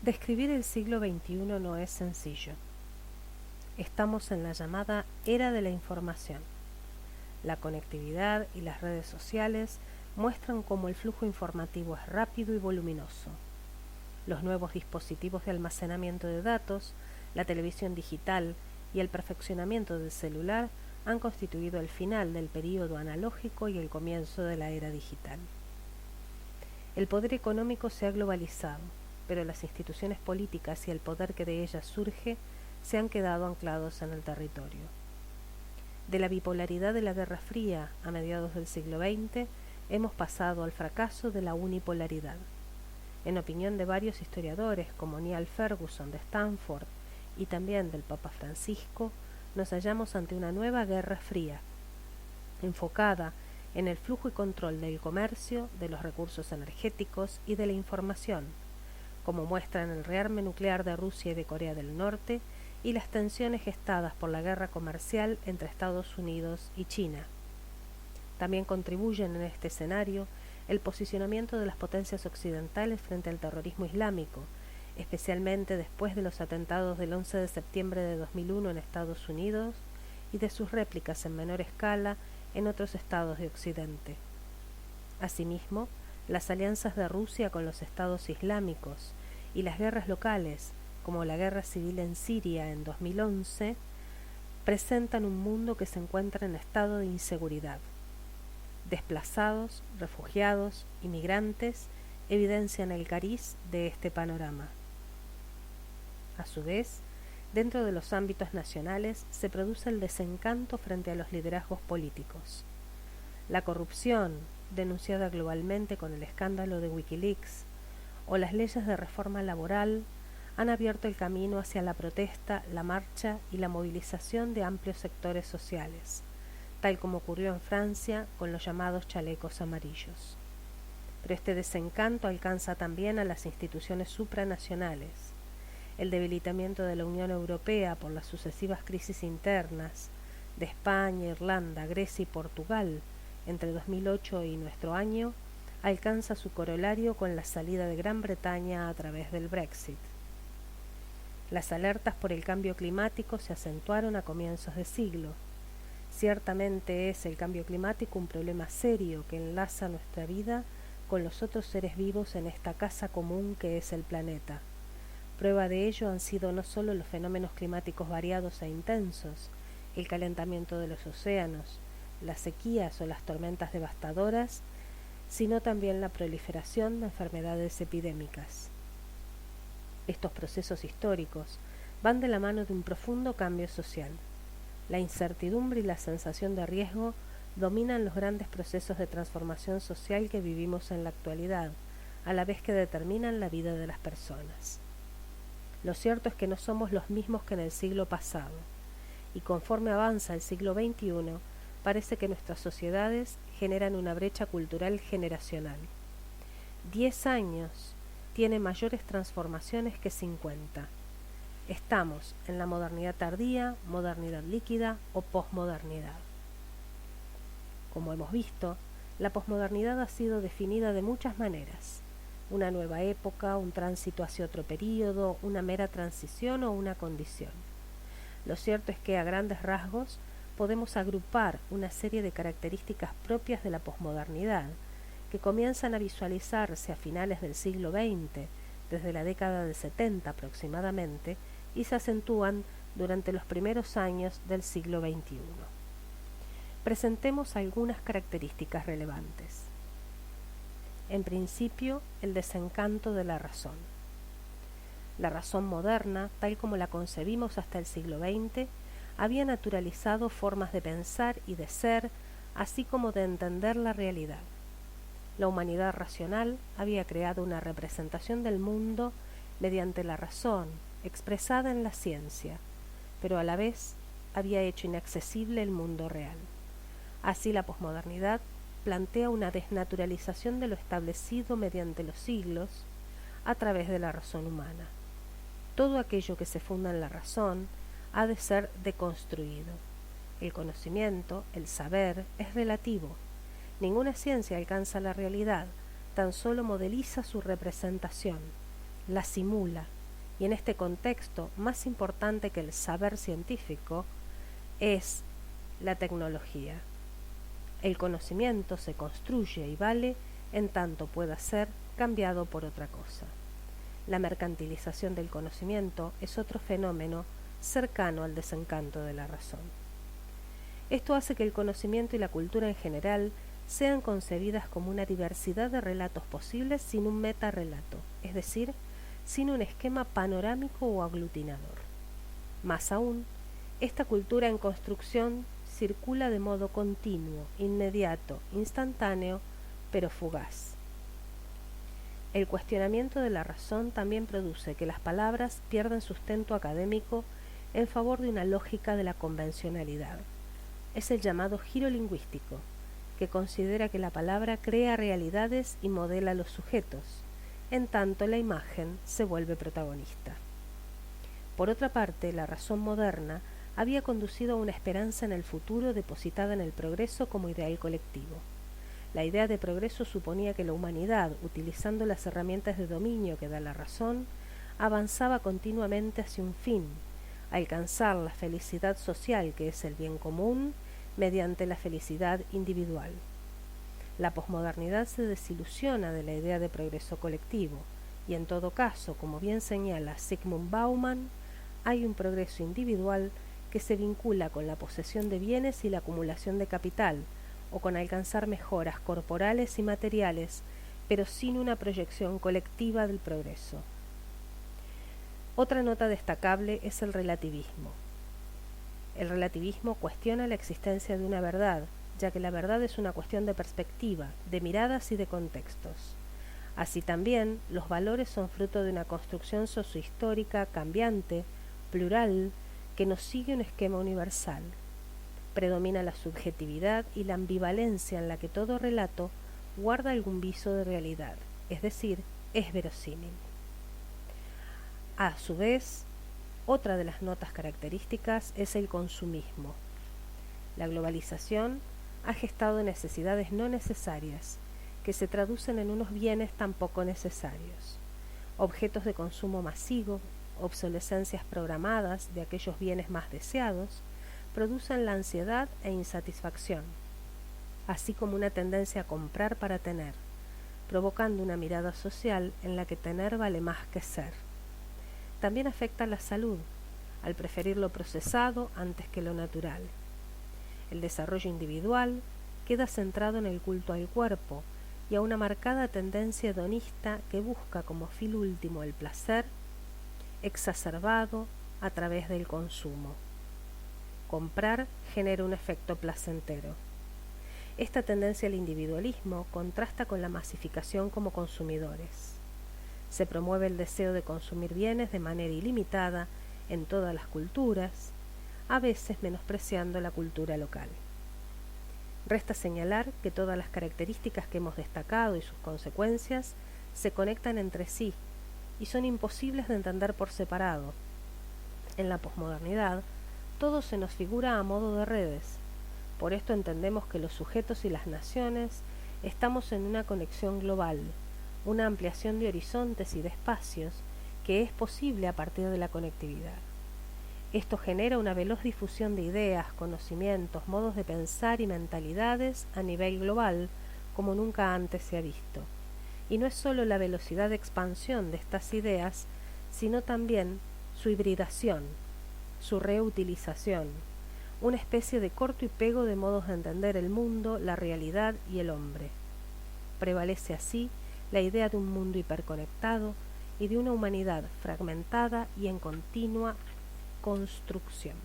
Describir el siglo XXI no es sencillo. Estamos en la llamada era de la información. La conectividad y las redes sociales muestran cómo el flujo informativo es rápido y voluminoso. Los nuevos dispositivos de almacenamiento de datos, la televisión digital y el perfeccionamiento del celular han constituido el final del período analógico y el comienzo de la era digital. El poder económico se ha globalizado, pero las instituciones políticas y el poder que de ellas surge se han quedado anclados en el territorio. De la bipolaridad de la Guerra Fría a mediados del siglo XX, hemos pasado al fracaso de la unipolaridad. En opinión de varios historiadores como Niall Ferguson de Stanford y también del Papa Francisco, nos hallamos ante una nueva Guerra Fría, enfocada en el flujo y control del comercio, de los recursos energéticos y de la información, como muestran el rearme nuclear de Rusia y de Corea del Norte y las tensiones gestadas por la guerra comercial entre Estados Unidos y China. También contribuyen en este escenario el posicionamiento de las potencias occidentales frente al terrorismo islámico, especialmente después de los atentados del 11 de septiembre de 2001 en Estados Unidos y de sus réplicas en menor escala en otros estados de Occidente. Asimismo, las alianzas de Rusia con los estados islámicos y las guerras locales, como la guerra civil en Siria en 2011, presentan un mundo que se encuentra en estado de inseguridad. Desplazados, refugiados, inmigrantes evidencian el cariz de este panorama. A su vez, dentro de los ámbitos nacionales se produce el desencanto frente a los liderazgos políticos. La corrupción, denunciada globalmente con el escándalo de Wikileaks, o las leyes de reforma laboral han abierto el camino hacia la protesta, la marcha y la movilización de amplios sectores sociales, tal como ocurrió en Francia con los llamados chalecos amarillos. Pero este desencanto alcanza también a las instituciones supranacionales. El debilitamiento de la Unión Europea por las sucesivas crisis internas de España, Irlanda, Grecia y Portugal entre 2008 y nuestro año alcanza su corolario con la salida de Gran Bretaña a través del Brexit. Las alertas por el cambio climático se acentuaron a comienzos de siglo. Ciertamente es el cambio climático un problema serio que enlaza nuestra vida con los otros seres vivos en esta casa común que es el planeta. Prueba de ello han sido no solo los fenómenos climáticos variados e intensos, el calentamiento de los océanos, las sequías o las tormentas devastadoras, sino también la proliferación de enfermedades epidémicas. Estos procesos históricos van de la mano de un profundo cambio social. La incertidumbre y la sensación de riesgo dominan los grandes procesos de transformación social que vivimos en la actualidad, a la vez que determinan la vida de las personas. Lo cierto es que no somos los mismos que en el siglo pasado, y conforme avanza el siglo XXI, parece que nuestras sociedades generan una brecha cultural generacional. 10 años tiene mayores transformaciones que 50. Estamos en la modernidad tardía, modernidad líquida o posmodernidad. Como hemos visto, la posmodernidad ha sido definida de muchas maneras. Una nueva época, un tránsito hacia otro período, una mera transición o una condición. Lo cierto es que a grandes rasgos podemos agrupar una serie de características propias de la posmodernidad que comienzan a visualizarse a finales del siglo XX, desde la década del 70 aproximadamente, y se acentúan durante los primeros años del siglo XXI. Presentemos algunas características relevantes. En principio, el desencanto de la razón. La razón moderna, tal como la concebimos hasta el siglo XX, había naturalizado formas de pensar y de ser, así como de entender la realidad. La humanidad racional había creado una representación del mundo mediante la razón, expresada en la ciencia, pero a la vez había hecho inaccesible el mundo real. Así la posmodernidad plantea una desnaturalización de lo establecido mediante los siglos a través de la razón humana. Todo aquello que se funda en la razón ha de ser deconstruido. El conocimiento, el saber, es relativo. Ninguna ciencia alcanza la realidad, tan solo modeliza su representación. la simula, y en este contexto, más importante que el saber científico es la tecnología. El conocimiento se construye y vale en tanto pueda ser cambiado por otra cosa. La mercantilización del conocimiento es otro fenómeno cercano al desencanto de la razón. Esto hace que el conocimiento y la cultura en general sean concebidas como una diversidad de relatos posibles sin un metarrelato, es decir, sin un esquema panorámico o aglutinador. Más aún, esta cultura en construcción circula de modo continuo, inmediato, instantáneo, pero fugaz. El cuestionamiento de la razón también produce que las palabras pierdan sustento académico en favor de una lógica de la convencionalidad. Es el llamado giro lingüístico, que considera que la palabra crea realidades y modela los sujetos, en tanto la imagen se vuelve protagonista. Por otra parte, la razón moderna había conducido a una esperanza en el futuro depositada en el progreso como ideal colectivo. La idea de progreso suponía que la humanidad, utilizando las herramientas de dominio que da la razón, avanzaba continuamente hacia un fin, alcanzar la felicidad social, que es el bien común, mediante la felicidad individual. La posmodernidad se desilusiona de la idea de progreso colectivo, y en todo caso, como bien señala Zygmunt Bauman, hay un progreso individual que se vincula con la posesión de bienes y la acumulación de capital, o con alcanzar mejoras corporales y materiales, pero sin una proyección colectiva del progreso. Otra nota destacable es el relativismo. El relativismo cuestiona la existencia de una verdad, ya que la verdad es una cuestión de perspectiva, de miradas y de contextos. Así también, los valores son fruto de una construcción sociohistórica cambiante, plural, que no sigue un esquema universal. Predomina la subjetividad y la ambivalencia en la que todo relato guarda algún viso de realidad, es decir, es verosímil. A su vez, otra de las notas características es el consumismo. La globalización ha gestado necesidades no necesarias, que se traducen en unos bienes tan poco necesarios, objetos de consumo masivo, obsolescencias programadas de aquellos bienes más deseados, producen la ansiedad e insatisfacción, así como una tendencia a comprar para tener, provocando una mirada social en la que tener vale más que ser. También afecta a la salud, al preferir lo procesado antes que lo natural. El desarrollo individual queda centrado en el culto al cuerpo y a una marcada tendencia hedonista que busca como fin último el placer, exacerbado a través del consumo. Comprar genera un efecto placentero. Esta tendencia al individualismo contrasta con la masificación como consumidores. Se promueve el deseo de consumir bienes de manera ilimitada en todas las culturas, a veces menospreciando la cultura local. Resta señalar que todas las características que hemos destacado y sus consecuencias se conectan entre sí y son imposibles de entender por separado. En la posmodernidad, todo se nos figura a modo de redes. Por esto entendemos que los sujetos y las naciones estamos en una conexión global, una ampliación de horizontes y de espacios que es posible a partir de la conectividad. Esto genera una veloz difusión de ideas, conocimientos, modos de pensar y mentalidades a nivel global como nunca antes se ha visto. Y no es sólo la velocidad de expansión de estas ideas, sino también su hibridación, su reutilización, una especie de corto y pego de modos de entender el mundo, la realidad y el hombre. Prevalece así la idea de un mundo hiperconectado y de una humanidad fragmentada y en continua construcción.